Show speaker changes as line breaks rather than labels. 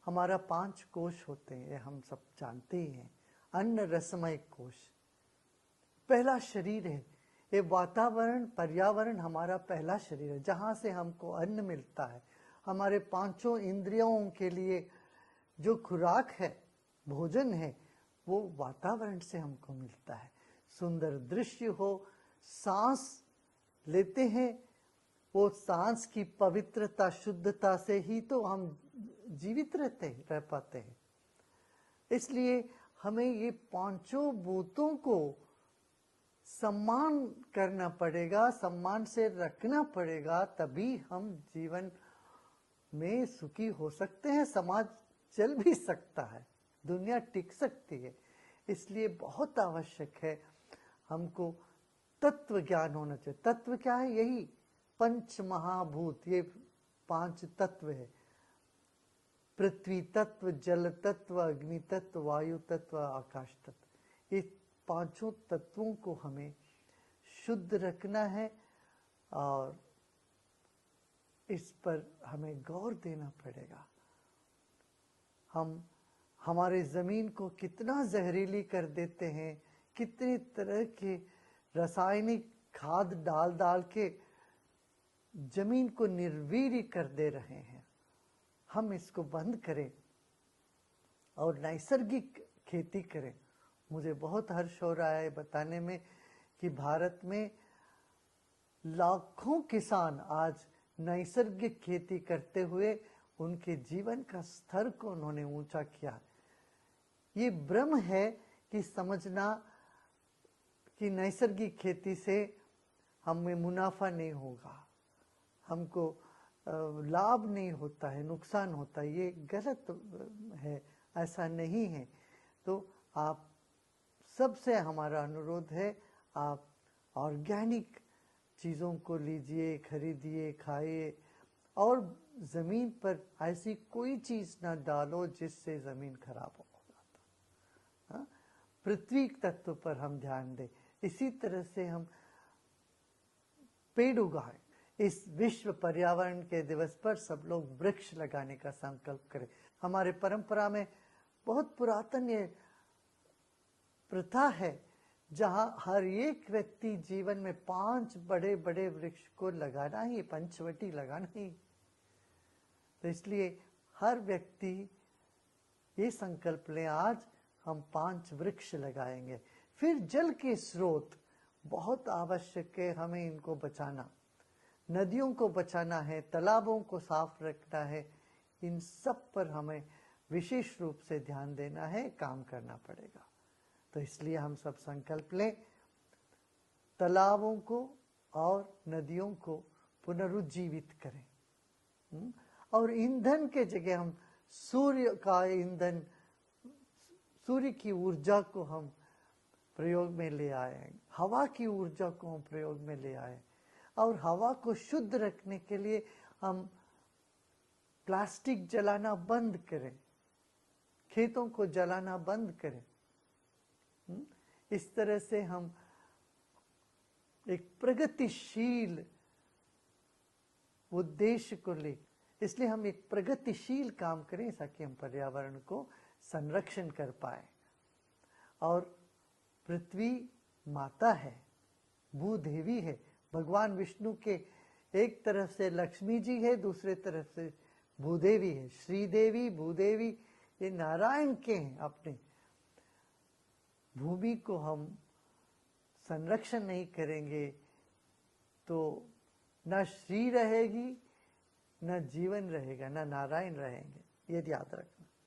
हमारा 5 कोश होते हैं, ये हम सब जानते ही हैं। अन्न रसमय कोश पहला शरीर है। ये वातावरण, पर्यावरण हमारा पहला शरीर है, जहाँ से हमको अन्न मिलता है। हमारे 5 इंद्रियों के लिए जो खुराक है, भोजन है, वो वातावरण से हमको मिलता है। सुंदर दृश्य हो, सांस लेते हैं, वो सांस की पवित्रता, शुद्धता से ही तो हम जीवित रह पाते हैं। इसलिए हमें ये 5 भूतों को सम्मान करना पड़ेगा, सम्मान से रखना पड़ेगा, तभी हम जीवन में सुखी हो सकते हैं, समाज चल भी सकता है, दुनिया टिक सकती है। इसलिए बहुत आवश्यक है हमको तत्व ज्ञान होना चाहिए। तत्व क्या है? यही 5 महाभूत, ये 5 तत्व है। पृथ्वी तत्व, जल तत्व, अग्नि तत्व, वायु तत्व, आकाश तत्व। ये 5 तत्वों को हमें शुद्ध रखना है और इस पर हमें गौर देना पड़ेगा। हम हमारे ज़मीन को कितना जहरीली कर देते हैं, कितनी तरह के रासायनिक खाद डाल डाल के जमीन को निर्वीर्य कर दे रहे हैं। हम इसको बंद करें और नैसर्गिक खेती करें। मुझे बहुत हर्ष हो रहा है बताने में कि भारत में लाखों किसान आज नैसर्गिक खेती करते हुए उनके जीवन का स्तर को उन्होंने ऊंचा किया। ये भ्रम है कि समझना कि नैसर्गिक खेती से हमें मुनाफा नहीं होगा, हमको लाभ नहीं होता है, नुकसान होता है। ये गलत है, ऐसा नहीं है। तो आप सबसे हमारा अनुरोध है, आप ऑर्गेनिक चीज़ों को लीजिए, खरीदिए, खाइए और ज़मीन पर ऐसी कोई चीज़ ना डालो जिससे ज़मीन खराब हो जाता। पृथ्वी तत्व पर हम ध्यान दें। इसी तरह से हम पेड़ उगाएं। इस विश्व पर्यावरण के दिवस पर सब लोग वृक्ष लगाने का संकल्प करें। हमारे परंपरा में बहुत पुरातन ये प्रथा है जहाँ हर एक व्यक्ति जीवन में 5 बड़े बड़े वृक्ष को लगाना ही, पंचवटी लगाना ही। तो इसलिए हर व्यक्ति ये संकल्प ले, आज हम 5 वृक्ष लगाएंगे। फिर जल के स्रोत बहुत आवश्यक है, हमें इनको बचाना, नदियों को बचाना है, तालाबों को साफ रखना है। इन सब पर हमें विशेष रूप से ध्यान देना है, काम करना पड़ेगा। तो इसलिए हम सब संकल्प लें, तालाबों को और नदियों को पुनरुज्जीवित करें और ईंधन के जगह हम सूर्य का ईंधन, सूर्य की ऊर्जा को हम प्रयोग में ले आए, हवा की ऊर्जा को हम प्रयोग में ले आए और हवा को शुद्ध रखने के लिए हम प्लास्टिक जलाना बंद करें, खेतों को जलाना बंद करें। इस तरह से हम एक प्रगतिशील उद्देश्य को ले, इसलिए हम एक प्रगतिशील काम करें ताकि हम पर्यावरण को संरक्षण कर पाए। और पृथ्वी माता है, भूदेवी है। भगवान विष्णु के एक तरफ से लक्ष्मी जी है, दूसरे तरफ से भूदेवी है। श्रीदेवी, भूदेवी ये नारायण के हैं। अपने भूमि को हम संरक्षण नहीं करेंगे तो न श्री रहेगी, न जीवन रहेगा, न नारायण रहेंगे। ये याद रखना।